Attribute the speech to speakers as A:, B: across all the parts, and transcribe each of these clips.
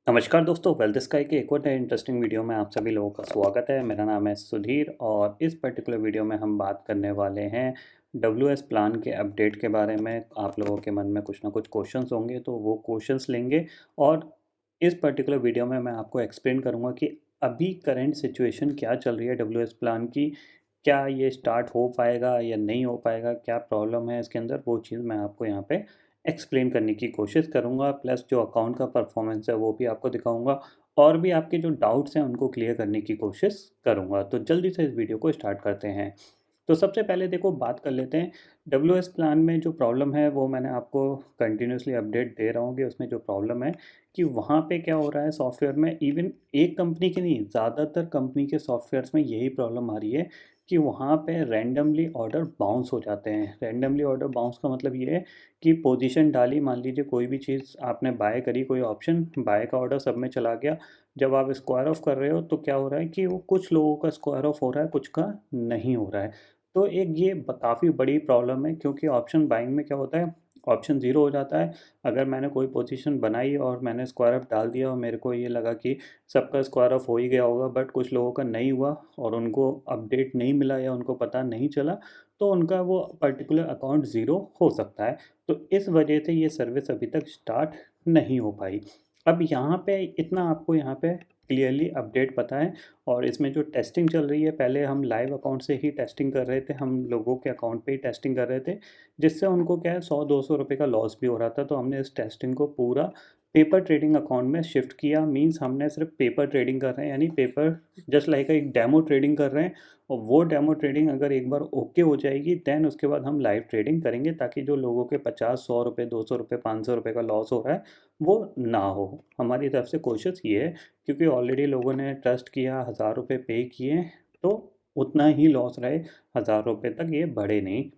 A: नमस्कार दोस्तों, wealth sky के एक और नए इंटरेस्टिंग वीडियो में आप सभी लोगों का स्वागत है। मेरा नाम है सुधीर और इस पर्टिकुलर वीडियो में हम बात करने वाले हैं डब्ल्यूएस प्लान के अपडेट के बारे में। आप लोगों के मन में कुछ ना कुछ क्वेश्चंस होंगे तो वो क्वेश्चंस लेंगे और इस पर्टिकुलर वीडियो में मैं आपको एक्सप्लेन करूँगा कि अभी करंट सिचुएशन क्या चल रही है डब्ल्यूएस प्लान की। क्या ये स्टार्ट हो पाएगा या नहीं हो पाएगा, क्या प्रॉब्लम है इसके अंदर, वो चीज़ मैं आपको यहाँ पे एक्सप्लेन करने की कोशिश करूँगा। प्लस जो अकाउंट का परफॉर्मेंस है वो भी आपको दिखाऊँगा और भी आपके जो डाउट्स हैं उनको क्लियर करने की कोशिश करूँगा। तो जल्दी से इस वीडियो को स्टार्ट करते हैं। तो सबसे पहले देखो बात कर लेते हैं डब्ल्यूएस प्लान में जो प्रॉब्लम है वो मैंने आपको कंटिन्यूसली अपडेट दे रहा हूँ कि उसमें जो प्रॉब्लम है कि वहाँ पे क्या हो रहा है सॉफ्टवेयर में। इवन एक कंपनी की नहीं, ज़्यादातर कंपनी के सॉफ्टवेयर्स में यही प्रॉब्लम आ रही है कि वहाँ पे रैंडमली ऑर्डर बाउंस हो जाते हैं। रैंडमली ऑर्डर बाउंस का मतलब ये है कि पोजीशन डाली, मान लीजिए कोई भी चीज़ आपने बाय करी, कोई ऑप्शन बाय का ऑर्डर सब में चला गया। जब आप स्क्वायर ऑफ कर रहे हो तो क्या हो रहा है कि वो कुछ लोगों का स्क्वायर ऑफ हो रहा है, कुछ का नहीं हो रहा है। तो एक ये काफ़ी बड़ी प्रॉब्लम है क्योंकि ऑप्शन बाइंग में क्या होता है, ऑप्शन ज़ीरो हो जाता है। अगर मैंने कोई पोजीशन बनाई और मैंने स्क्वायर ऑफ डाल दिया और मेरे को ये लगा कि सबका स्क्वायर ऑफ हो ही गया होगा, बट कुछ लोगों का नहीं हुआ और उनको अपडेट नहीं मिला या उनको पता नहीं चला, तो उनका वो पर्टिकुलर अकाउंट ज़ीरो हो सकता है। तो इस वजह से ये सर्विस अभी तक स्टार्ट नहीं हो पाई। अब यहाँ पे इतना आपको यहाँ पे क्लियरली अपडेट पता है और इसमें जो टेस्टिंग चल रही है, पहले हम लाइव अकाउंट से ही टेस्टिंग कर रहे थे, हम लोगों के अकाउंट पे ही टेस्टिंग कर रहे थे, जिससे उनको क्या है 100-200 रुपये का लॉस भी हो रहा था। तो हमने इस टेस्टिंग को पूरा पेपर ट्रेडिंग अकाउंट में शिफ्ट किया। मींस हमने सिर्फ पेपर ट्रेडिंग कर रहे हैं, यानी पेपर जस्ट लाइक एक डेमो ट्रेडिंग कर रहे हैं और वो डेमो ट्रेडिंग अगर एक बार ओके हो जाएगी देन उसके बाद हम लाइव ट्रेडिंग करेंगे, ताकि जो लोगों के 50-100 रुपये, 200 रुपये, 500 रुपये का लॉस हो रहा है वो ना हो। हमारी तरफ से कोशिश ये है क्योंकि ऑलरेडी लोगों ने ट्रस्ट किया, 1000 रुपये पे किए, तो उतना ही लॉस रहे, 1000 रुपये तक ये बढ़े नहीं,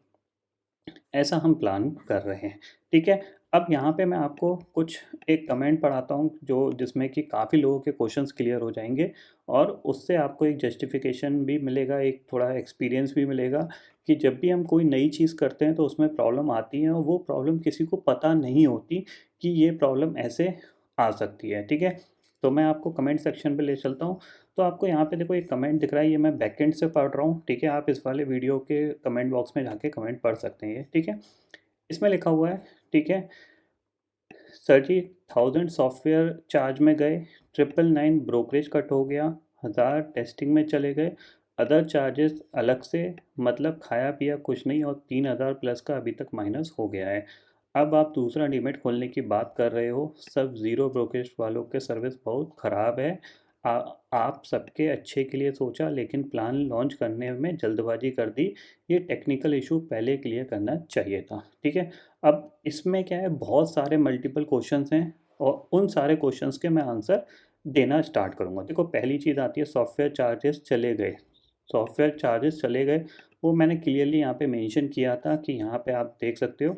A: ऐसा हम प्लान कर रहे हैं। ठीक है। अब यहाँ पे मैं आपको कुछ एक कमेंट पढ़ाता हूँ जो जिसमें कि काफ़ी लोगों के क्वेश्चंस क्लियर हो जाएंगे और उससे आपको एक जस्टिफिकेशन भी मिलेगा, एक थोड़ा एक्सपीरियंस भी मिलेगा कि जब भी हम कोई नई चीज़ करते हैं तो उसमें प्रॉब्लम आती है और वो प्रॉब्लम किसी को पता नहीं होती कि ये प्रॉब्लम ऐसे आ सकती है। ठीक है। तो मैं आपको कमेंट सेक्शन पे ले चलता हूँ। तो आपको यहाँ पे देखो एक कमेंट दिख रहा है, ये मैं बैकएंड से पढ़ रहा हूँ। ठीक है। आप इस वाले वीडियो के कमेंट बॉक्स में जाके कमेंट पढ़ सकते हैं ये। ठीक है। इसमें लिखा हुआ है, ठीक है, सर जी 1000 सॉफ्टवेयर चार्ज में गए, 999 ब्रोकरेज कट हो गया, 1000 टेस्टिंग में चले गए, अदर चार्जेस अलग से, मतलब खाया पिया कुछ नहीं और 3000 प्लस का अभी तक माइनस हो गया है। अब आप दूसरा डीमेट खोलने की बात कर रहे हो, सब ज़ीरो ब्रोकरेज वालों के सर्विस बहुत ख़राब है। आ, आप सबके अच्छे के लिए सोचा लेकिन प्लान लॉन्च करने में जल्दबाजी कर दी। ये टेक्निकल इशू पहले क्लियर करना चाहिए था। ठीक है। अब इसमें क्या है, बहुत सारे मल्टीपल क्वेश्चंस हैं और उन सारे क्वेश्चंस के मैं आंसर देना स्टार्ट करूँगा। देखो पहली चीज़ आती है सॉफ्टवेयर चार्जेस चले गए। सॉफ्टवेयर चार्जेस चले गए, वो मैंने क्लियरली यहाँ पे मेंशन किया था कि यहाँ पे आप देख सकते हो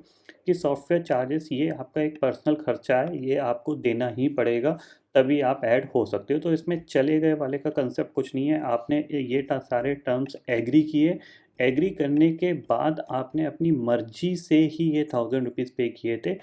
A: कि सॉफ्टवेयर चार्जेस ये आपका एक पर्सनल खर्चा है, ये आपको देना ही पड़ेगा, तभी आप ऐड हो सकते हो। तो इसमें चले गए वाले का कंसेप्ट कुछ नहीं है। आपने ये सारे टर्म्स एग्री किए, एग्री करने के बाद आपने अपनी मर्जी से ही ये 1000 रुपीज़ पे किए थे,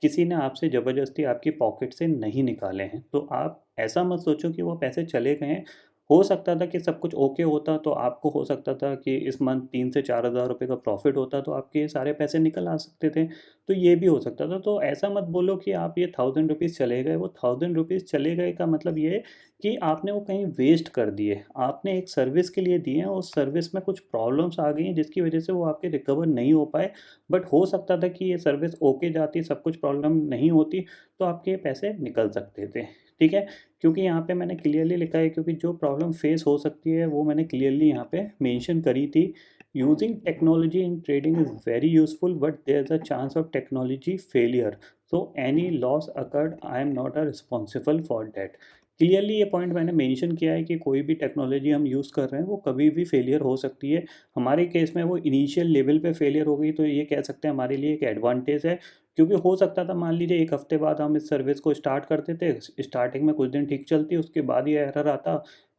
A: किसी ने आपसे ज़बरदस्ती आपकी पॉकेट से नहीं निकाले हैं। तो आप ऐसा मत सोचो कि वो पैसे चले गए हैं। हो सकता था कि सब कुछ ओके होता तो आपको हो सकता था कि इस मंथ 3 से 4000 रुपये का प्रॉफिट होता तो आपके ये सारे पैसे निकल आ सकते थे। तो ये भी हो सकता था। तो ऐसा मत बोलो कि आप ये 1000 रुपीज़ चले गए। वो 1000 रुपीज़ चले गए का मतलब ये है कि आपने वो कहीं वेस्ट कर दिए। आपने एक सर्विस के लिए दिए हैं, उस सर्विस में कुछ प्रॉब्लम्स आ गई हैं जिसकी वजह से वो आपके रिकवर नहीं हो पाए। बट हो सकता था कि ये सर्विस ओके जाती, सब कुछ प्रॉब्लम नहीं होती, तो आपके ये पैसे निकल सकते थे। ठीक है। क्योंकि यहाँ पे मैंने क्लियरली लिखा है, क्योंकि जो प्रॉब्लम फेस हो सकती है वो मैंने क्लियरली यहाँ पे मेंशन करी थी। Using technology in trading is very useful but there is a chance of technology failure, so any loss occurred I am not a responsible for that. Clearly ये पॉइंट मैंने मेंशन किया है कि कोई भी टेक्नोलॉजी हम यूज़ कर रहे हैं वो कभी भी फेलियर हो सकती है। हमारे केस में वो इनिशियल लेवल पे फेलियर हो गई तो ये कह सकते हैं हमारे लिए एक एडवांटेज है, क्योंकि हो सकता था मान लीजिए 1 हफ्ते बाद हम इस सर्विस को स्टार्ट करते थे, स्टार्टिंग में कुछ दिन ठीक चलती, उसके बाद ये एरर आता,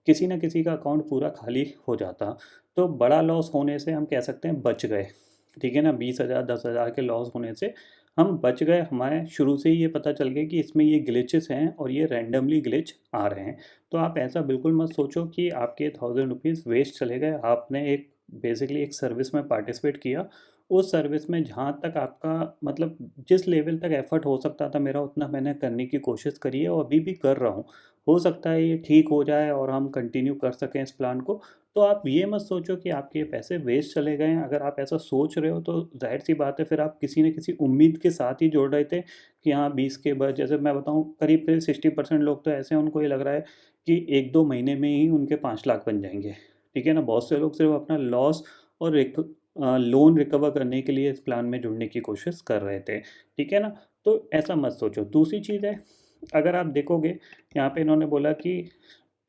A: किसी न किसी का अकाउंट पूरा खाली हो जाता। तो बड़ा लॉस होने से हम कह सकते हैं बच गए। ठीक है ना? 20,000 10,000 के लॉस होने से हम बच गए, हमारे शुरू से ही ये पता चल गया कि इसमें ये ग्लिचेस हैं और ये रैंडमली ग्लिच आ रहे हैं। तो आप ऐसा बिल्कुल मत सोचो कि आपके 1000 रुपीज़ वेस्ट चले गए। आपने एक बेसिकली एक सर्विस में पार्टिसिपेट किया, उस सर्विस में जहाँ तक आपका मतलब जिस लेवल तक एफर्ट हो सकता था मेरा, उतना मैंने करने की कोशिश करी है और अभी भी कर रहा हूँ। हो सकता है ये ठीक हो जाए और हम कंटिन्यू कर सकें इस प्लान को। तो आप ये मत सोचो कि आपके ये पैसे वेस्ट चले गए हैं। अगर आप ऐसा सोच रहे हो तो ज़ाहिर-सी बात है, फिर आप किसी न किसी उम्मीद के साथ ही जोड़ रहे थे कि हाँ 20 के बाद, जैसे मैं बताऊँ, करीब-करीब 60% लोग तो ऐसे हैं, उनको ये लग रहा है कि 1-2 महीने में ही उनके 5 लाख बन जाएँगे। ठीक है ना? बहुत से लोग सिर्फ़ अपना लॉस और लोन रिकवर करने के लिए इस प्लान में जुड़ने की कोशिश कर रहे थे। ठीक है ना? तो ऐसा मत सोचो। दूसरी चीज़ है, अगर आप देखोगे यहाँ पे इन्होंने बोला कि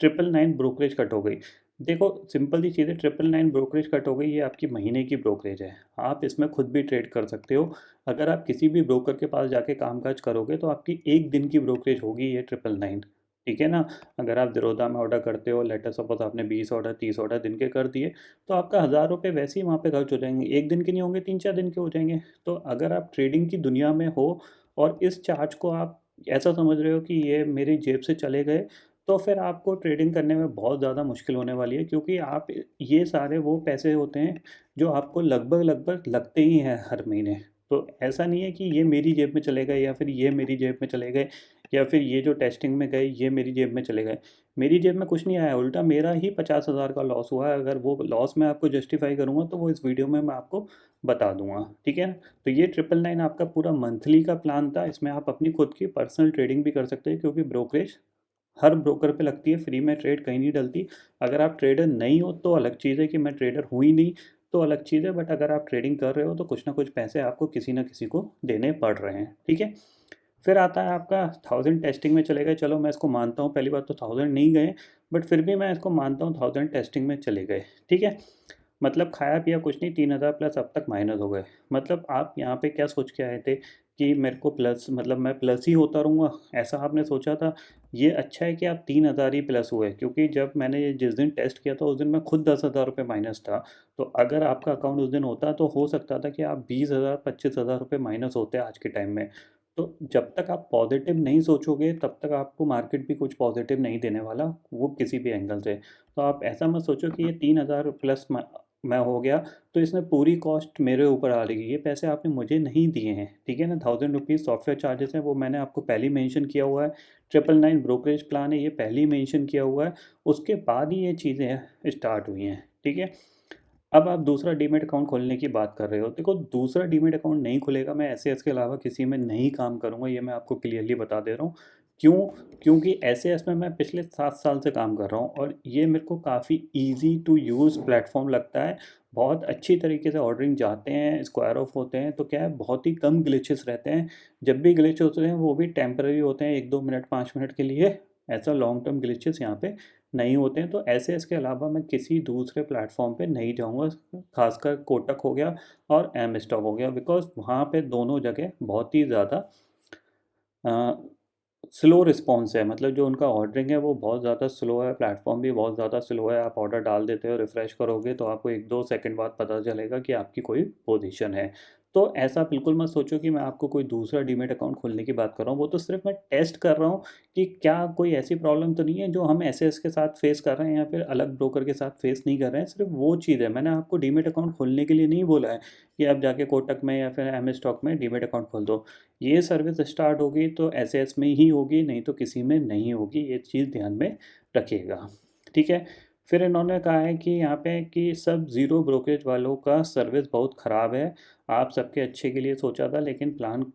A: 999 ब्रोकरेज कट हो गई। देखो सिंपल सी चीज़ है, 999 ब्रोकरेज कट हो गई, ये आपकी महीने की ब्रोकरेज है। आप इसमें खुद भी ट्रेड कर सकते हो। अगर आप किसी भी ब्रोकर के पास जाके कामकाज करोगे तो आपकी 1 दिन की ब्रोकरेज होगी ये 999। ठीक है ना? अगर आप ज़ीरोधा में ऑर्डर करते हो, लेट अस सपोज़ आपने 20 ऑर्डर 30 ऑर्डर दिन के कर दिए, तो आपका ₹1000 वैसे ही वहाँ पे खर्च हो जाएँगे। 1 दिन के नहीं होंगे, 3-4 दिन के हो जाएँगे। तो अगर आप ट्रेडिंग की दुनिया में हो और इस चार्ज को आप ऐसा समझ रहे हो कि ये मेरी जेब से चले गए, तो फिर आपको ट्रेडिंग करने में बहुत ज़्यादा मुश्किल होने वाली है, क्योंकि आप ये सारे वो पैसे होते हैं जो आपको लगभग-लगभग लगते ही हैं हर महीने। तो ऐसा नहीं है कि ये मेरी जेब में चले गए या फिर ये मेरी जेब में चले गए या फिर ये जो टेस्टिंग में गए ये मेरी जेब में चले गए। मेरी जेब में कुछ नहीं आया, उल्टा मेरा ही 50,000 का लॉस हुआ है। अगर वो लॉस मैं आपको जस्टिफ़ाई करूँगा तो वो इस वीडियो में मैं आपको बता दूँगा, ठीक है? तो ये 999 आपका पूरा मंथली का प्लान था। इसमें आप अपनी खुद की पर्सनल ट्रेडिंग भी कर सकते हैं, क्योंकि ब्रोकरेज हर ब्रोकर पे लगती है, फ्री में ट्रेड कहीं नहीं डलती। अगर आप ट्रेडर नहीं हो तो अलग चीज़ है कि मैं ट्रेडर हूँ ही नहीं, तो अलग चीज़ है, बट अगर आप ट्रेडिंग कर रहे हो तो कुछ ना कुछ पैसे आपको किसी न किसी को देने पड़ रहे हैं, ठीक है? फिर आता है आपका 1000 टेस्टिंग में चले गए। चलो मैं इसको मानता हूँ, पहली बात तो 1000 नहीं गए, बट फिर भी मैं इसको मानता हूँ 1000 टेस्टिंग में चले गए, ठीक है? मतलब खाया पिया कुछ नहीं, 3000 प्लस अब तक माइनस हो गए। मतलब आप यहाँ पे क्या सोच के आए थे कि मेरे को प्लस, मतलब मैं प्लस ही होता रहूँगा, ऐसा आपने सोचा था? ये अच्छा है कि आप 3000 ही प्लस हुए, क्योंकि जब मैंने ये जिस दिन टेस्ट किया था उस दिन मैं खुद 10,000 रुपये माइनस था। तो अगर आपका अकाउंट उस दिन होता तो हो सकता था कि आप 20,000 25,000 रुपये माइनस होते आज के टाइम में। तो जब तक आप पॉज़िटिव नहीं सोचोगे तब तक आपको मार्केट भी कुछ पॉज़िटिव नहीं देने वाला, वो किसी भी एंगल से। तो आप ऐसा मत सोचो कि ये 3000 प्लस मैं हो गया तो इसमें पूरी कॉस्ट मेरे ऊपर आ रही है। ये पैसे आपने मुझे नहीं दिए हैं, ठीक है ना? 1000 रुपीज़ सॉफ्टवेयर चार्जेस हैं, वो मैंने आपको पहले ही मेंशन किया हुआ है। 999 ब्रोकरेज प्लान है, ये पहले ही मेंशन किया हुआ है। उसके बाद ही ये चीज़ें स्टार्ट हुई हैं, ठीक है? अब आप दूसरा डीमैट अकाउंट खोलने की बात कर रहे हो। देखो दूसरा डीमैट अकाउंट नहीं खुलेगा, मैं एसएएस के अलावा किसी में नहीं काम करूँगा, ये मैं आपको क्लियरली बता दे रहा हूँ। क्यों? क्योंकि एसएएस में मैं पिछले 7 साल से काम कर रहा हूँ और ये मेरे को काफ़ी ईज़ी टू यूज़ प्लेटफ़ॉर्म लगता है। बहुत अच्छी तरीके से ऑर्डरिंग जाते हैं, स्क्वायर ऑफ होते हैं, तो क्या है, बहुत ही कम ग्लिचेस रहते हैं। जब भी ग्लिच होते हैं वो भी टेम्परेरी होते हैं, 1-2 मिनट 5 मिनट के लिए। ऐसा लॉन्ग टर्म ग्लिचेस यहाँ पे नहीं होते हैं। तो ऐसे इसके अलावा मैं किसी दूसरे प्लेटफ़ॉर्म पे नहीं जाऊँगा, ख़ासकर कोटक हो गया और एम स्टॉक हो गया, बिकॉज़ वहाँ पे दोनों जगह बहुत ही ज़्यादा अ, स्लो रिस्पॉन्स है। मतलब जो उनका ऑर्डरिंग है वो बहुत ज़्यादा स्लो है, प्लेटफ़ॉर्म भी बहुत ज़्यादा स्लो है। आप ऑर्डर डाल देते हो, रिफ़्रेश करोगे तो आपको 1-2 सेकंड बाद पता चलेगा कि आपकी कोई पोज़ीशन है। तो ऐसा बिल्कुल मत सोचो कि मैं आपको कोई दूसरा डीमैट अकाउंट खोलने की बात कर रहा हूँ। वो तो सिर्फ़ मैं टेस्ट कर रहा हूँ कि क्या कोई ऐसी प्रॉब्लम तो नहीं है जो हम एसएएस के साथ फेस कर रहे हैं या फिर अलग ब्रोकर के साथ फेस नहीं कर रहे हैं। सिर्फ़ वो चीज़ है। मैंने आपको डीमैट अकाउंट खोलने के लिए नहीं बोला है कि आप जाके कोटक में या फिर एम स्टॉक में डीमैट अकाउंट खोल दो। ये सर्विस स्टार्ट होगी तो एसएएस में ही होगी, नहीं तो किसी में नहीं होगी। ये चीज़ ध्यान में रखिएगा, ठीक है? फिर इन्होंने कहा है कि यहाँ पे कि सब ज़ीरो ब्रोकरेज वालों का सर्विस बहुत ख़राब है। आप सबके अच्छे के लिए सोचा था, लेकिन प्लान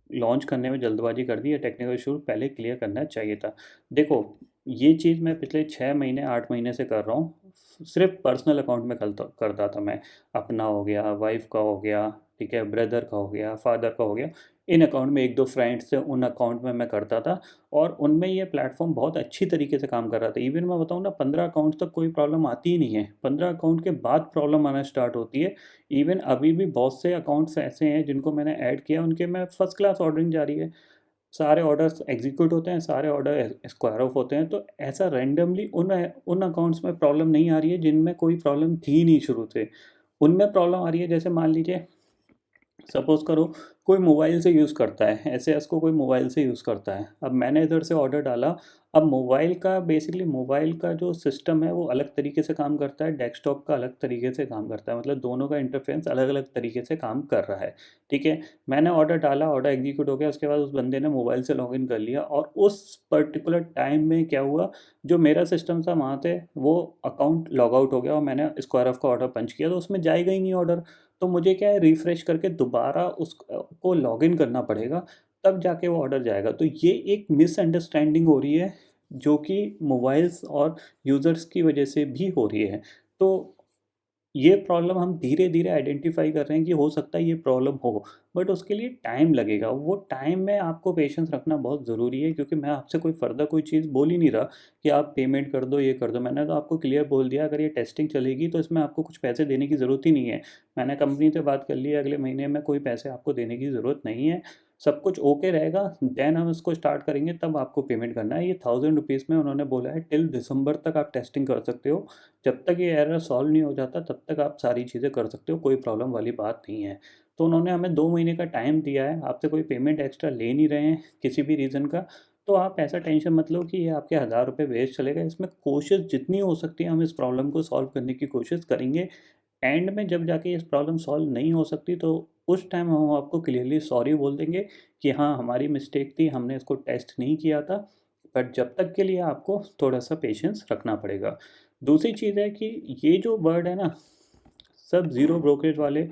A: लॉन्च करने में जल्दबाजी कर दी, ये टेक्निकल इशू पहले क्लियर करना चाहिए था। देखो, ये चीज़ मैं पिछले 6 महीने 8 महीने से कर रहा हूँ। सिर्फ़ पर्सनल अकाउंट में करता था मैं। अपना हो गया, वाइफ़ का हो गया, ठीक है, ब्रदर का हो गया, फादर का हो गया। इन अकाउंट में 1-2 फ्रेंड्स थे, उन अकाउंट में मैं करता था और उनमें ये प्लेटफ़ॉर्म बहुत अच्छी तरीके से काम कर रहा था। इवन मैं बताऊँ ना, 15 अकाउंट तक कोई प्रॉब्लम आती ही नहीं है। 15 अकाउंट के बाद प्रॉब्लम आना स्टार्ट होती है। इवन अभी भी बहुत से अकाउंट्स ऐसे हैं जिनको मैंने ऐड किया, उनके में फर्स्ट क्लास ऑर्डरिंग जारी है। सारे ऑर्डर्स एग्ज़ीक्यूट होते हैं, सारे ऑर्डर स्क्वायर ऑफ होते हैं। तो ऐसा रैंडमली उन अकाउंट्स में प्रॉब्लम नहीं आ रही है जिनमें कोई प्रॉब्लम थी नहीं शुरू से। उनमें प्रॉब्लम आ रही है, जैसे मान लीजिए सपोज़ करो कोई मोबाइल से यूज़ करता है, एसएएस को कोई मोबाइल से यूज़ करता है। अब मैंने इधर से ऑर्डर डाला, अब मोबाइल का बेसिकली मोबाइल का जो सिस्टम है वो अलग तरीके से काम करता है, डेस्कटॉप का अलग तरीके से काम करता है, मतलब दोनों का इंटरफेरेंस अलग-अलग तरीके से काम कर रहा है, ठीक है? मैंने ऑर्डर डाला, ऑर्डर एग्जीक्यूट हो गया, उसके बाद उस बंदे ने मोबाइल से लॉगिन कर लिया और उस पर्टिकुलर टाइम में क्या हुआ, जो मेरा सिस्टम था वहाँ पे वो अकाउंट लॉग आउट हो गया और मैंने स्क्वायर ऑफ का ऑर्डर पंच किया तो उसमें जाएगा ही नहीं ऑर्डर। तो मुझे क्या है रिफ़्रेश करके दोबारा उस को लॉगिन करना पड़ेगा, तब जाके वो ऑर्डर जाएगा। तो ये एक मिसअंडरस्टैंडिंग हो रही है, जो कि मोबाइल्स और यूज़र्स की वजह से भी हो रही है। तो ये प्रॉब्लम हम धीरे-धीरे आइडेंटिफ़ाई कर रहे हैं कि हो सकता है ये प्रॉब्लम हो, बट उसके लिए टाइम लगेगा। वो टाइम में आपको पेशेंस रखना बहुत ज़रूरी है क्योंकि मैं आपसे कोई फ़र्दर कोई चीज़ बोल ही नहीं रहा कि आप पेमेंट कर दो, ये कर दो। मैंने तो आपको क्लियर बोल दिया अगर ये टेस्टिंग चलेगी तो इसमें आपको कुछ पैसे देने की ज़रूरत ही नहीं है। मैंने कंपनी से बात कर ली है, अगले महीने में कोई पैसे आपको देने की ज़रूरत नहीं है। सब कुछ ओके रहेगा, देन हम इसको स्टार्ट करेंगे तब आपको पेमेंट करना है। ये ₹1000 में उन्होंने बोला है टिल दिसंबर तक आप टेस्टिंग कर सकते हो। जब तक ये एरर सॉल्व नहीं हो जाता तब तक आप सारी चीज़ें कर सकते हो, कोई प्रॉब्लम वाली बात नहीं है। तो उन्होंने हमें 2 महीने का टाइम दिया है, आपसे कोई पेमेंट एक्स्ट्रा ले नहीं रहे हैं किसी भी रीज़न का, तो आप ऐसा टेंशन मत लो कि ये आपके ₹1000 वेस्ट चलेगा। इसमें कोशिश जितनी हो सकती है हम इस प्रॉब्लम को सॉल्व करने की कोशिश करेंगे। एंड में जब जाके इस प्रॉब्लम सॉल्व नहीं हो सकती तो उस टाइम हम आपको क्लियरली सॉरी बोल देंगे कि हाँ, हमारी मिस्टेक थी, हमने इसको टेस्ट नहीं किया था। बट जब तक के लिए आपको थोड़ा-सा पेशेंस रखना पड़ेगा। दूसरी चीज़ है कि ये जो वर्ड है ना, सब ज़ीरो ब्रोकरेज वाले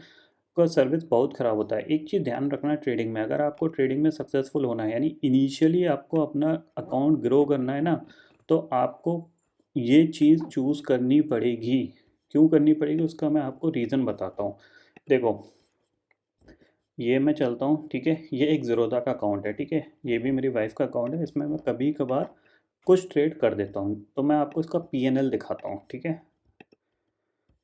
A: का सर्विस बहुत ख़राब होता है। एक चीज़ ध्यान रखना ट्रेडिंग में, अगर आपको ट्रेडिंग में सक्सेसफुल होना है यानी इनिशियली आपको अपना अकाउंट ग्रो करना है ना, तो आपको ये चीज़ चूज़ करनी पड़ेगी। क्यों करनी पड़ेगी उसका मैं आपको रीज़न बताता हूँ। देखो, ये मैं चलता हूँ, ठीक है? ये एक ज़ीरोधा का अकाउंट है, ठीक है? ये भी मेरी वाइफ़ का अकाउंट है, इसमें मैं कभी-कभार कुछ ट्रेड कर देता हूँ। तो मैं आपको इसका पीएनएल दिखाता हूँ, ठीक है?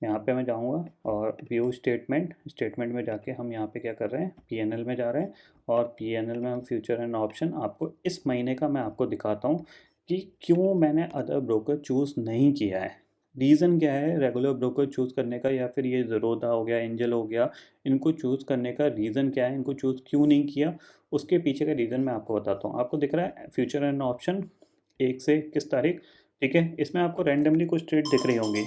A: यहाँ पे मैं जाऊँगा और व्यू स्टेटमेंट, स्टेटमेंट में जाके हम यहाँ पे क्या कर रहे हैं, पीएनएल में जा रहे हैं और पीएनएल में हम फ्यूचर एंड ऑप्शन आपको इस महीने का मैं आपको दिखाता हूँ कि क्यों मैंने अदर ब्रोकर चूज़ नहीं किया है। रीज़न क्या है रेगुलर ब्रोकर चूज़ करने का, या फिर ये ज़ीरोधा हो गया, एंजल हो गया, इनको चूज़ करने का रीज़न क्या है, इनको चूज़ क्यों नहीं किया, उसके पीछे का रीज़न मैं आपको बताता हूँ। आपको दिख रहा है फ्यूचर एंड ऑप्शन 1 से 21 तारीख, ठीक है? इसमें आपको रैंडमली कुछ ट्रेड दिख रही होंगी।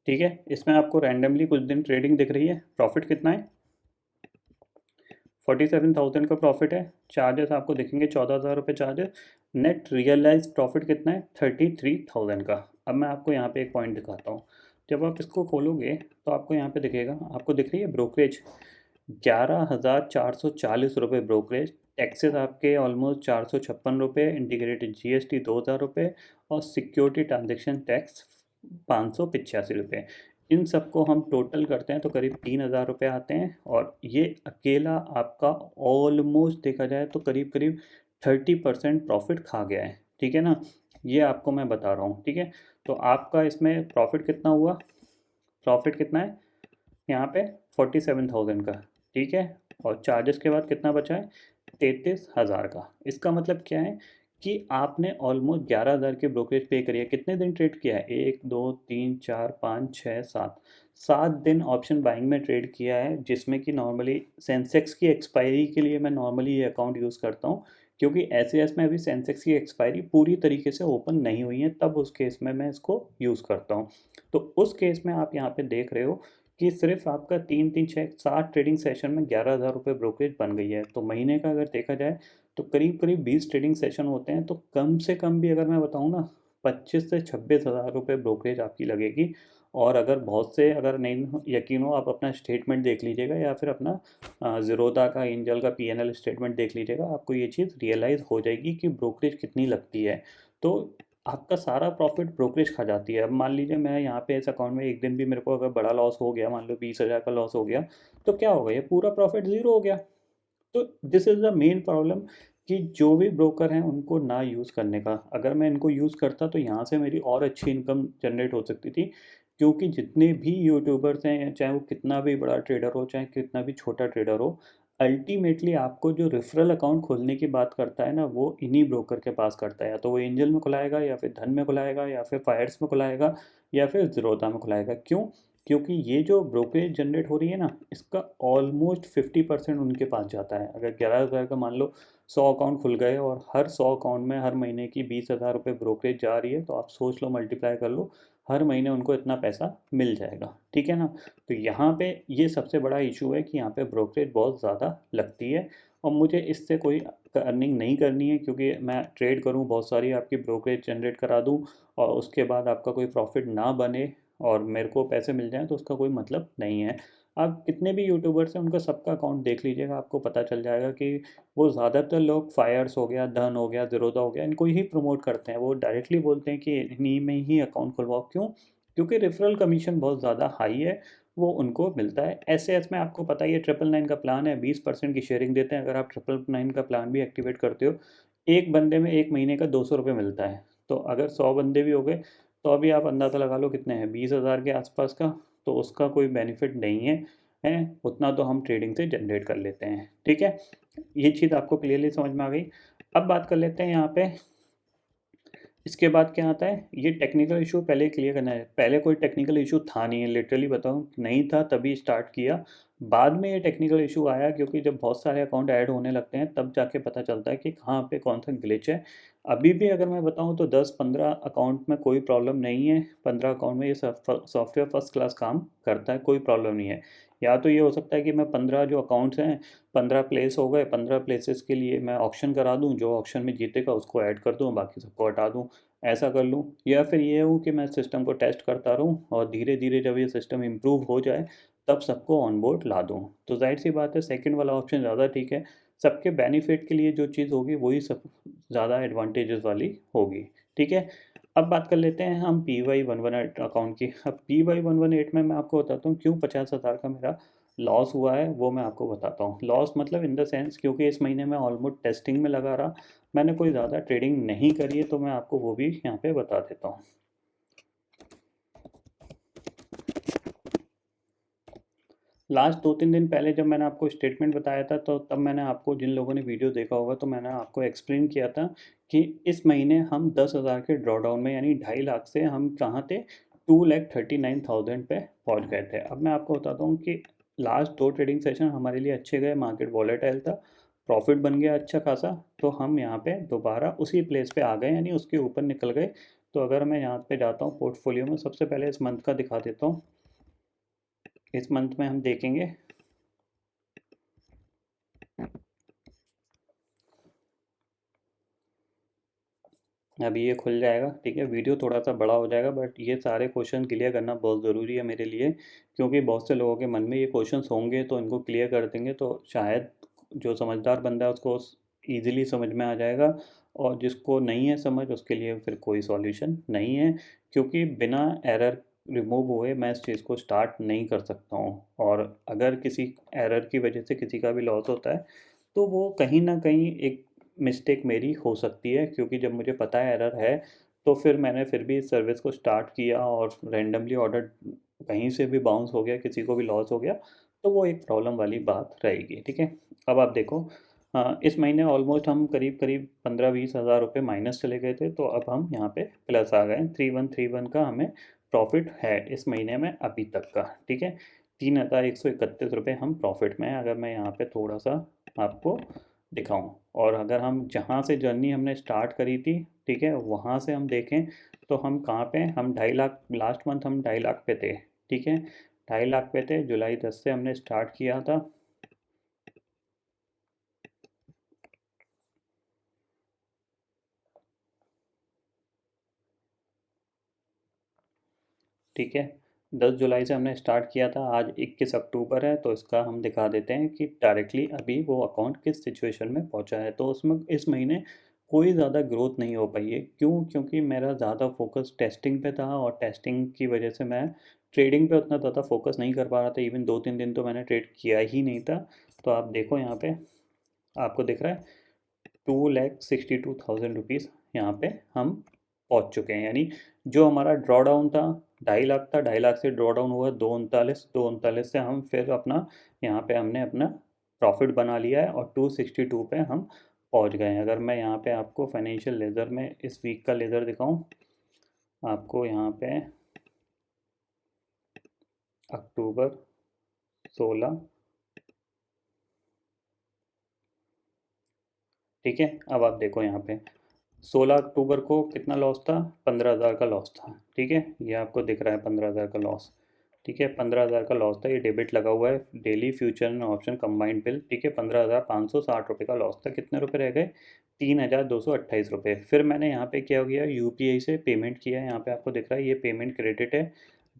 A: ठीक है, इसमें आपको रैंडमली कुछ दिन ट्रेडिंग दिख रही है। प्रॉफिट कितना है? 47,000 का प्रॉफिट है। चार्जेस आपको दिखेंगे 14,000 रुपये चार्जेस। नेट रियलाइज प्रॉफिट कितना है? 33,000 का। अब मैं आपको यहाँ पे एक पॉइंट दिखाता हूँ। जब आप इसको खोलोगे तो आपको यहाँ पे दिखेगा, आपको दिख रही है ब्रोकरेज 11,440 रुपये ब्रोकरेज। टैक्सेस आपके ऑलमोस्ट 456 रुपये, इंटीग्रेटेड जीएसटी 2,000 रुपये और सिक्योरिटी ट्रांजेक्शन टैक्स 585 रुपये। इन सबको हम टोटल करते हैं तो करीब 3,000 रुपये आते हैं और ये अकेला आपका ऑलमोस्ट देखा जाए तो करीब करीब 30% प्रॉफिट खा गया है, ठीक है ना? ये आपको मैं बता रहा हूँ, ठीक है? तो आपका इसमें प्रॉफिट कितना हुआ? प्रॉफिट कितना है यहाँ पे? 47,000 का, ठीक है? और चार्जेस के बाद कितना बचा है? 33,000 का। इसका मतलब क्या है कि आपने ऑलमोस्ट 11,000 के ब्रोकरेज पे करी है। कितने दिन ट्रेड किया है? 1 2 3 4 5 6 7 7 दिन ऑप्शन बाइंग में ट्रेड किया है, जिसमें कि नॉर्मली सेंसेक्स की एक्सपायरी के लिए मैं नॉर्मली ये अकाउंट यूज़ करता हूँ, क्योंकि एसएएस में अभी सेंसेक्स की एक्सपायरी पूरी तरीके से ओपन नहीं हुई है, तब उस केस में मैं इसको यूज़ करता हूँ। तो उस केस में आप यहाँ पे देख रहे हो कि सिर्फ आपका 3 3 6 7 ट्रेडिंग सेशन में 11,000 रुपये ब्रोकरेज बन गई है। तो महीने का अगर देखा जाए तो करीब करीब 20 ट्रेडिंग सेशन होते हैं, तो कम से कम भी अगर मैं बताऊँ ना 25 से 26,000 रुपये ब्रोकरेज आपकी लगेगी। और अगर बहुत से अगर नहीं यकीन हो, आप अपना स्टेटमेंट देख लीजिएगा या फिर अपना ज़ीरोधा का, एंजल का पीएनएल स्टेटमेंट देख लीजिएगा, आपको ये चीज़ रियलाइज़ हो जाएगी कि ब्रोकरेज कितनी लगती है। तो आपका सारा प्रॉफिट ब्रोकरेज खा जाती है। अब मान लीजिए मैं यहाँ पे इस अकाउंट में एक दिन भी मेरे को अगर बड़ा लॉस हो गया, मान लो 20,000 का लॉस हो गया, तो क्या होगा? ये पूरा प्रॉफिट ज़ीरो हो गया। तो this is the main problem कि जो भी ब्रोकर हैं उनको ना यूज़ करने का। अगर मैं इनको यूज़ करता तो यहाँ से मेरी और अच्छी इनकम जनरेट हो सकती थी, क्योंकि जितने भी यूट्यूबर्स हैं, चाहे वो कितना भी बड़ा ट्रेडर हो, चाहे कितना भी छोटा ट्रेडर हो, अल्टीमेटली आपको जो रेफरल अकाउंट खोलने की बात करता है ना, वो इन्हीं ब्रोकर के पास करता है। या तो वो एंजल में खुलाएगा, या फिर धन में खुलाएगा, या फिर फायर्स में खुलाएगा, या फिर ज़ीरोधा में खुलाएगा। क्यों? क्योंकि ये जो ब्रोकरेज जनरेट हो रही है ना, इसका ऑलमोस्ट 50% उनके पास जाता है। अगर 11,000 का मान लो 100 अकाउंट खुल गए और हर 100 अकाउंट में हर महीने की 20,000 रुपये ब्रोकरेज जा रही है, तो आप सोच लो, मल्टीप्लाई कर लो, हर महीने उनको इतना पैसा मिल जाएगा। ठीक है ना। तो यहाँ पे ये सबसे बड़ा इशू है कि यहाँ पे ब्रोकरेज बहुत ज़्यादा लगती है, और मुझे इससे कोई अर्निंग नहीं करनी है, क्योंकि मैं ट्रेड करूँ, बहुत सारी आपकी ब्रोकरेज जनरेट करा दूँ और उसके बाद आपका कोई प्रॉफिट ना बने और मेरे को पैसे मिल जाएँ, तो उसका कोई मतलब नहीं है। आप कितने भी यूट्यूबर्स हैं, उनका सबका अकाउंट देख लीजिएगा, आपको पता चल जाएगा कि वो ज़्यादातर लोग फायर्स हो गया, धन हो गया, ज़ीरोधा हो गया, इनको ही प्रमोट करते हैं। वो डायरेक्टली बोलते हैं कि इन्हीं में ही अकाउंट खुलवाओ। क्यों? क्योंकि रेफरल कमीशन बहुत ज़्यादा हाई है, वो उनको मिलता है। एस में आपको पता ही है, 999 का प्लान है, 20% की शेयरिंग देते हैं। अगर आप 999 का प्लान भी एक्टिवेट करते हो, एक बंदे में एक महीने का 200 रुपये मिलता है। तो अगर 100 बंदे भी हो गए, तो अभी आप अंदाज़ा लगा लो कितने हैं, 20,000 के आसपास का। तो उसका कोई बेनिफिट नहीं है, उतना तो हम ट्रेडिंग से जनरेट कर लेते हैं। ठीक है, ये चीज़ आपको क्लियरली समझ में आ गई। अब बात कर लेते हैं यहाँ पे, इसके बाद क्या आता है, ये टेक्निकल इशू पहले क्लियर करना है। पहले कोई टेक्निकल इशू था नहीं है, लिटरली बताऊँ, नहीं था, तभी स्टार्ट किया। बाद में ये टेक्निकल इशू आया, क्योंकि जब बहुत सारे अकाउंट ऐड होने लगते हैं, तब जाके पता चलता है कि कहाँ पे कौन सा ग्लिच है। अभी भी अगर मैं बताऊँ तो 10-15 अकाउंट में कोई प्रॉब्लम नहीं है। 15 अकाउंट में ये सॉफ्टवेयर फर्स्ट क्लास काम करता है, कोई प्रॉब्लम नहीं है। या तो ये हो सकता है कि मैं 15 जो अकाउंट्स हैं, 15 प्लेस हो गए, 15 प्लेसेस के लिए मैं ऑक्शन करा दूं, जो ऑक्शन में जीतेगा उसको ऐड कर दूं, बाकी सबको हटा दूं, ऐसा कर लूँ। या फिर ये हो कि मैं सिस्टम को टेस्ट करता रहूँ और धीरे धीरे जब ये सिस्टम इम्प्रूव हो जाए, तब सबको ऑन बोर्ड ला दूँ। तो जाहिर सी बात है, सेकंड वाला ऑप्शन ज़्यादा ठीक है। सबके बेनिफिट के लिए जो चीज़ होगी वही सब ज़्यादा एडवांटेजेस वाली होगी। ठीक है। अब बात कर लेते हैं हम PY118 अकाउंट की। अब PY118 में मैं आपको बताता हूँ क्यों 50,000 का मेरा लॉस हुआ है, वो मैं आपको बताता हूँ। लॉस मतलब इन द सेंस, क्योंकि इस महीने मैं ऑलमोस्ट टेस्टिंग में लगा रहा, मैंने कोई ज़्यादा ट्रेडिंग नहीं करी है, तो मैं आपको वो भी यहाँ पे बता देता हूँ। लास्ट 2-3 दिन पहले जब मैंने आपको स्टेटमेंट बताया था, तो तब मैंने आपको, जिन लोगों ने वीडियो देखा होगा, तो मैंने आपको एक्सप्लेन किया था कि इस महीने हम 10,000 के ड्रॉडाउन में, यानी 2.5 लाख से हम कहाँ थे, 2,39,000 पे पहुँच गए थे। अब मैं आपको बताता हूँ कि लास्ट 2 ट्रेडिंग सेशन हमारे लिए अच्छे गए, मार्केट वॉलेटाइल था, प्रॉफिट बन गया अच्छा खासा, तो हम यहाँ पे दोबारा उसी प्लेस पे आ गए, यानी उसके ऊपर निकल गए। तो अगर मैं यहाँ पे जाता हूँ पोर्टफोलियो में, सबसे पहले इस मंथ का दिखा देता हूँ। इस मंथ में हम देखेंगे, अभी ये खुल जाएगा। ठीक है, वीडियो थोड़ा सा बड़ा हो जाएगा, बट ये सारे क्वेश्चन क्लियर करना बहुत ज़रूरी है मेरे लिए, क्योंकि बहुत से लोगों के मन में ये क्वेश्चंस होंगे, तो इनको क्लियर कर देंगे तो शायद जो समझदार बंदा है उसको ईजिली समझ में आ जाएगा, और जिसको नहीं है समझ, उसके लिए फिर कोई सॉल्यूशन नहीं है। क्योंकि बिना एरर रिमूव हुए मैं इस चीज़ को स्टार्ट नहीं कर सकता हूँ, और अगर किसी एरर की वजह से किसी का भी लॉस होता है, तो वो कहीं ना कहीं एक मिस्टेक मेरी हो सकती है, क्योंकि जब मुझे पता है एरर है, तो फिर मैंने फिर भी इस सर्विस को स्टार्ट किया, और रैंडमली ऑर्डर कहीं से भी बाउंस हो गया, किसी को भी लॉस हो गया, तो वो एक प्रॉब्लम वाली बात रहेगी। ठीक है। अब आप देखो, इस महीने ऑलमोस्ट हम करीब करीब 15-20 हज़ार रुपये माइनस चले गए थे, तो अब हम यहाँ पे प्लस आ गए। 3131 का हमें प्रॉफिट है इस महीने में अभी तक का। ठीक है, 3,131 रुपये हम प्रॉफिट में हैं। अगर मैं यहाँ पे थोड़ा सा आपको दिखाऊं, और अगर हम जहाँ से जर्नी हमने स्टार्ट करी थी, ठीक है, वहाँ से हम देखें, तो हम कहाँ पे हैं? हम 2.5 लाख, लास्ट मंथ हम 2.5 लाख पे थे। ठीक है, 2.5 लाख पे थे, जुलाई 10 से हमने स्टार्ट किया था। ठीक है, 10 जुलाई से हमने स्टार्ट किया था, आज 21 अक्टूबर है, तो इसका हम दिखा देते हैं कि डायरेक्टली अभी वो अकाउंट किस सिचुएशन में पहुंचा है। तो उसमें इस महीने कोई ज़्यादा ग्रोथ नहीं हो पाई है। क्यों? क्योंकि मेरा ज़्यादा फोकस टेस्टिंग पे था, और टेस्टिंग की वजह से मैं ट्रेडिंग पे उतना ज़्यादा फोकस नहीं कर पा रहा था। इवन 2-3 दिन तो मैंने ट्रेड किया ही नहीं था। तो आप देखो यहाँ पे, आपको दिख रहा है 2,62,000 रुपीज़ यहाँ पे हम पहुँच चुके हैं। यानी जो हमारा ड्रॉ डाउन था, 2.5 लाख था, 2.5 लाख से ड्रॉ डाउन हुआ 239 से हम फिर अपना यहाँ पे हमने अपना प्रॉफिट बना लिया है, और 262 पे हम पहुँच गए हैं। अगर मैं यहाँ पे आपको फाइनेंशियल लेज़र में इस वीक का लेज़र दिखाऊँ, आपको यहाँ पे अक्टूबर 16, ठीक है। अब आप देखो यहाँ पे 16 अक्टूबर को कितना लॉस था, 15,000 का लॉस था, ठीक है। ये आपको दिख रहा है 15,000 का लॉस, ठीक है। 15,000 का लॉस था, ये डेबिट लगा हुआ है, daily future and option combined bill, ठीक है। 15,560 रुपये का लॉस था, कितने रुपए रह गए, 3,228 रुपये। फिर मैंने यहाँ पे क्या किया, यूपीआई से पेमेंट किया, यहाँ पे आपको दिख रहा है ये पेमेंट क्रेडिट है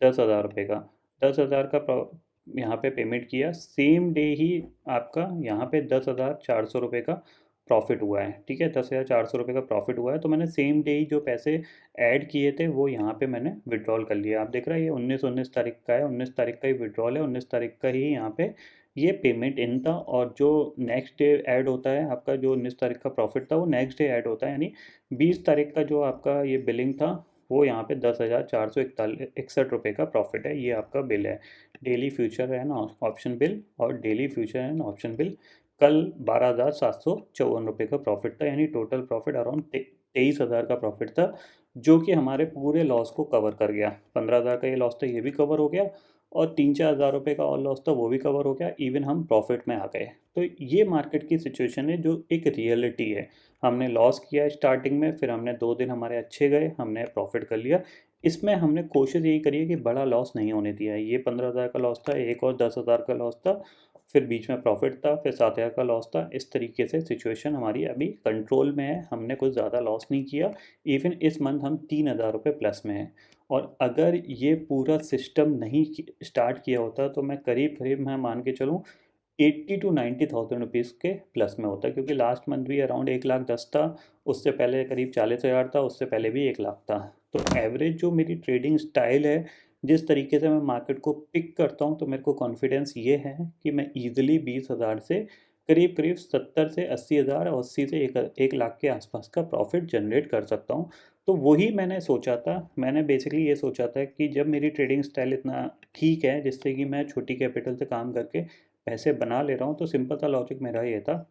A: 10,000 रुपये का। 10,000 का यहाँ पे पेमेंट किया, सेम डे ही आपका यहाँ पे 10,400 रुपये का प्रॉफिट हुआ है, ठीक है। 10,400 रुपये का प्रॉफिट हुआ है, तो मैंने सेम डे ही जो पैसे ऐड किए थे वो यहाँ पे मैंने विड्रॉल कर लिया। आप देख रहे हैं ये 19 तारीख का है, 19 तारीख का ही विड्रॉल है, 19 तारीख का ही यहाँ पे ये पेमेंट इन था। और जो नेक्स्ट डे ऐड होता है आपका, जो 19 तारीख का प्रॉफिट था वो नेक्स्ट डे ऐड होता है, यानी 20 तारीख का जो आपका ये बिलिंग था वो यहाँ पे 10,461 रुपये का प्रॉफिट है, ये आपका बिल है। Daily future and option bill और daily future and option bill कल 12,754 रुपये का प्रॉफिट था, यानी टोटल प्रॉफिट अराउंड 23,000 का प्रॉफिट था, जो कि हमारे पूरे लॉस को कवर कर गया। 15,000 का ये लॉस था, ये भी कवर हो गया, और 3-4 हज़ार रुपये का और लॉस था वो भी कवर हो गया, इवन हम प्रॉफिट में आ गए। तो ये मार्केट की सिचुएशन है जो एक रियलिटी है। हमने लॉस किया स्टार्टिंग में, फिर हमने 2 दिन हमारे अच्छे गए, हमने प्रॉफिट कर लिया। इसमें हमने कोशिश यही करी है कि बड़ा लॉस नहीं होने दिया है। ये 15,000 का लॉस था, एक और 10,000 का लॉस था, फिर बीच में प्रॉफिट था, फिर 7,000 का लॉस था। इस तरीके से सिचुएशन हमारी अभी कंट्रोल में है, हमने कुछ ज़्यादा लॉस नहीं किया। इवन इस मंथ हम 3,000 रुपये प्लस में हैं। और अगर ये पूरा सिस्टम नहीं स्टार्ट किया होता तो मैं करीब करीब मैं मान के चलूँ 80 to 90,000 रुपीज़ के प्लस में होता, क्योंकि लास्ट मंथ भी अराउंड 1,10,000 था, उससे पहले करीब 40,000 था, उससे पहले भी 1,00,000 था। तो एवरेज जो मेरी ट्रेडिंग स्टाइल है, जिस तरीके से मैं मार्केट को पिक करता हूँ, तो मेरे को कॉन्फिडेंस ये है कि मैं ईजिली 20,000 से करीब करीब 70 से 80,000 और 80 से 1,00,000 के आसपास का प्रॉफिट जनरेट कर सकता हूँ। तो वही मैंने सोचा था, मैंने बेसिकली ये सोचा था कि जब मेरी ट्रेडिंग स्टाइल इतना ठीक है जिससे कि मैं छोटी कैपिटल से काम करके पैसे बना ले रहा हूँ, तो सिंपल सा लॉजिक मेरा ये था,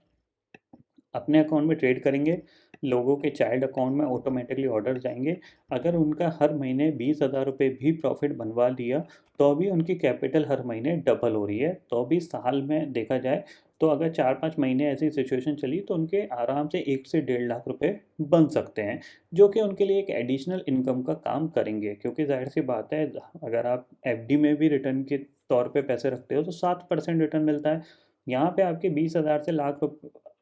A: अपने अकाउंट में ट्रेड करेंगे, लोगों के चाइल्ड अकाउंट में ऑटोमेटिकली ऑर्डर जाएंगे। अगर उनका हर महीने 20,000 रुपये भी प्रॉफिट बनवा लिया तो भी उनकी कैपिटल हर महीने डबल हो रही है। तो भी साल में देखा जाए तो अगर 4-5 महीने ऐसी सिचुएशन चली तो उनके आराम से 1 से 1.5 लाख रुपए बन सकते हैं, जो कि उनके लिए एक एडिशनल इनकम का काम करेंगे। क्योंकि जाहिर सी बात है, अगर आप एफडी में भी रिटर्न के तौर पे पैसे रखते हो तो 7% रिटर्न मिलता है। यहाँ पे आपके 20,000 से लाख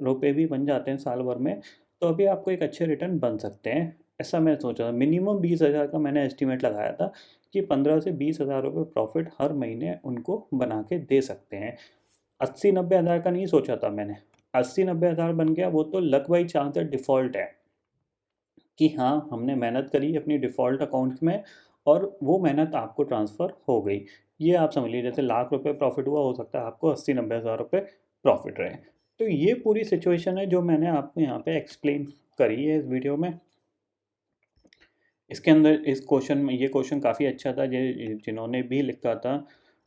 A: रुपए भी बन जाते हैं साल भर में, तो अभी आपको एक अच्छे रिटर्न बन सकते हैं। ऐसा मैं सोचा था, मिनिमम 20,000 का मैंने एस्टिमेट लगाया था कि 15 से 20,000 रुपये प्रॉफिट हर महीने उनको बना के दे सकते हैं। 80-90 हज़ार का नहीं सोचा था मैंने, 80-90 हज़ार बन गया, वो तो लक बाई चांस है, डिफ़ॉल्ट है कि हाँ हमने मेहनत करी अपनी डिफ़ॉल्ट अकाउंट में और वो मेहनत आपको ट्रांसफ़र हो गई। ये आप समझ लीजिए जैसे लाख रुपए प्रॉफिट हुआ, हो सकता है आपको 80-90 हज़ार रुपये प्रॉफिट रहे। तो ये पूरी सिचुएशन है जो मैंने आपको यहाँ पे एक्सप्लेन करी है इस वीडियो में। इसके अंदर इस क्वेश्चन में, ये क्वेश्चन काफ़ी अच्छा था, जिन्होंने भी लिखा था,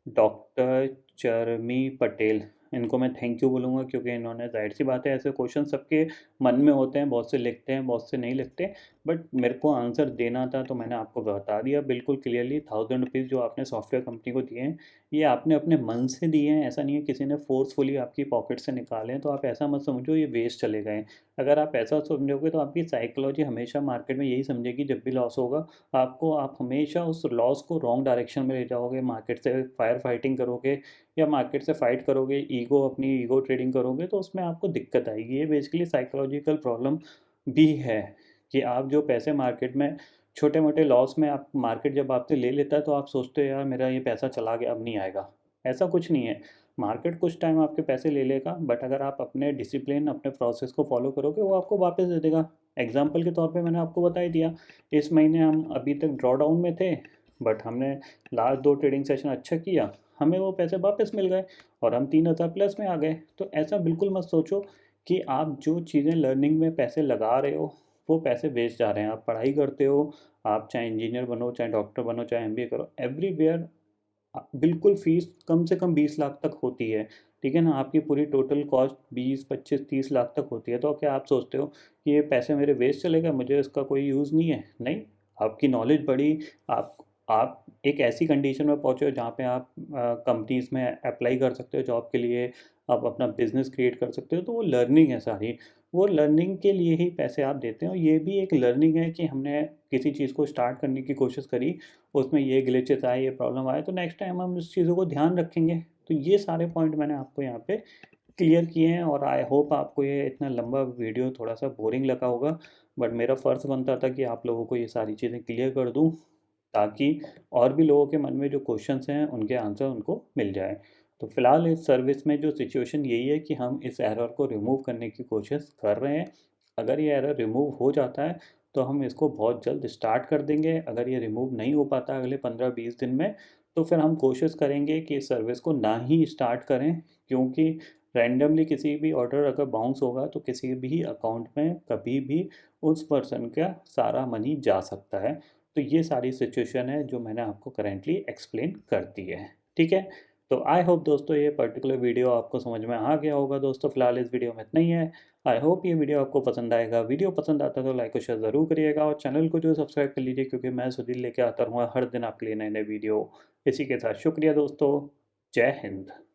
A: डॉक्टर चरमी पटेल, इनको मैं थैंक यू बोलूँगा, क्योंकि इन्होंने, जाहिर सी बात है ऐसे क्वेश्चन सबके मन में होते हैं, बहुत से लिखते हैं बहुत से नहीं लिखते, बट मेरे को आंसर देना था तो मैंने आपको बता दिया बिल्कुल क्लियरली। 1,000 रुपीज़ जो आपने सॉफ्टवेयर कंपनी को दिए हैं, ये आपने अपने मन से दिए हैं, ऐसा नहीं है किसी ने फोर्सफुली आपकी पॉकेट से निकाले हैं। तो आप ऐसा मत समझो ये वेस्ट चले गए। अगर आप ऐसा समझोगे तो आपकी साइकोलॉजी हमेशा मार्केट में यही समझेगी, जब भी लॉस होगा आपको, आप हमेशा उस लॉस को रॉन्ग डायरेक्शन में ले जाओगे, मार्केट से फायर फाइटिंग करोगे या मार्केट से फाइट करोगे, अपनी ईगो ट्रेडिंग करोगे, तो उसमें आपको दिक्कत आएगी। ये बेसिकली साइकोलॉजिकल प्रॉब्लम भी है कि आप जो पैसे मार्केट में छोटे मोटे लॉस में, आप मार्केट जब आपसे ले लेता है तो आप सोचते हो यार मेरा ये पैसा चला गया, अब नहीं आएगा। ऐसा कुछ नहीं है, मार्केट कुछ टाइम आपके पैसे ले लेगा, बट अगर आप अपने डिसिप्लिन, अपने प्रोसेस को फॉलो करोगे, वो आपको वापस दे देगा। एग्जाम्पल के तौर पे मैंने आपको बता ही दिया, इस महीने हम अभी तक ड्रॉ डाउन में थे, बट हमने लास्ट 2 ट्रेडिंग सेशन अच्छा किया, हमें वो पैसे वापस मिल गए और हम 3,000 प्लस में आ गए। तो ऐसा बिल्कुल मत सोचो कि आप जो चीज़ें लर्निंग में पैसे लगा रहे हो वो पैसे वेस्ट जा रहे हैं। आप पढ़ाई करते हो, आप चाहे इंजीनियर बनो, चाहे डॉक्टर बनो, चाहे एमबीए करो, एवरीवेयर बिल्कुल फ़ीस कम से कम 20 लाख तक होती है, ठीक है ना? आपकी पूरी टोटल कॉस्ट 20, 25, 30 लाख तक होती है। तो क्या आप सोचते हो कि ये पैसे मेरे वेस्ट चले गए, मुझे इसका कोई यूज़ नहीं है? नहीं, आपकी नॉलेज बढ़ी, आप आप एक ऐसी कंडीशन में पहुँचे हो जहाँ पे आप कंपनीज़ में अप्लाई कर सकते हो जॉब के लिए, आप अपना बिज़नेस क्रिएट कर सकते हो, तो वो लर्निंग है सारी। वो लर्निंग के लिए ही पैसे आप देते हो। ये भी एक लर्निंग है कि हमने किसी चीज़ को स्टार्ट करने की कोशिश करी, उसमें ये ग्लिचेस आए, ये प्रॉब्लम आए, तो नेक्स्ट टाइम हम इस चीज़ों को ध्यान रखेंगे। तो ये सारे पॉइंट मैंने आपको यहाँ पे क्लियर किए हैं और आई होप आपको ये इतना लंबा वीडियो थोड़ा-सा बोरिंग लगा होगा, बट मेरा फ़र्ज़ बनता था कि आप लोगों को ये सारी चीज़ें क्लियर कर दूँ, ताकि और भी लोगों के मन में जो क्वेश्चंस हैं, उनके आंसर उनको मिल जाए। तो फ़िलहाल इस सर्विस में जो सिचुएशन यही है कि हम इस एरर को रिमूव करने की कोशिश कर रहे हैं। अगर ये एरर रिमूव हो जाता है, तो हम इसको बहुत जल्द स्टार्ट कर देंगे। अगर ये रिमूव नहीं हो पाता अगले 15-20 दिन में, तो फिर हम कोशिश करेंगे कि इस सर्विस को ना ही स्टार्ट करें, क्योंकि रैंडमली किसी भी ऑर्डर अगर बाउंस होगा तो किसी भी अकाउंट में कभी भी उस पर्सन का सारा मनी जा सकता है। तो ये सारी सिचुएशन है जो मैंने आपको करेंटली एक्सप्लेन कर दी है। ठीक है? तो आई होप दोस्तों ये पर्टिकुलर वीडियो आपको समझ में आ गया होगा दोस्तों। फिलहाल इस वीडियो में इतना ही है। आई होप ये वीडियो आपको पसंद आएगा। वीडियो पसंद आता है तो लाइक और शेयर ज़रूर करिएगा और चैनल को जो सब्सक्राइब कर लीजिए, क्योंकि मैं सुधीर लेके आता रहूँगा हर दिन आपके लिए नए-नए वीडियो। इसी के साथ शुक्रिया दोस्तों। जय हिंद।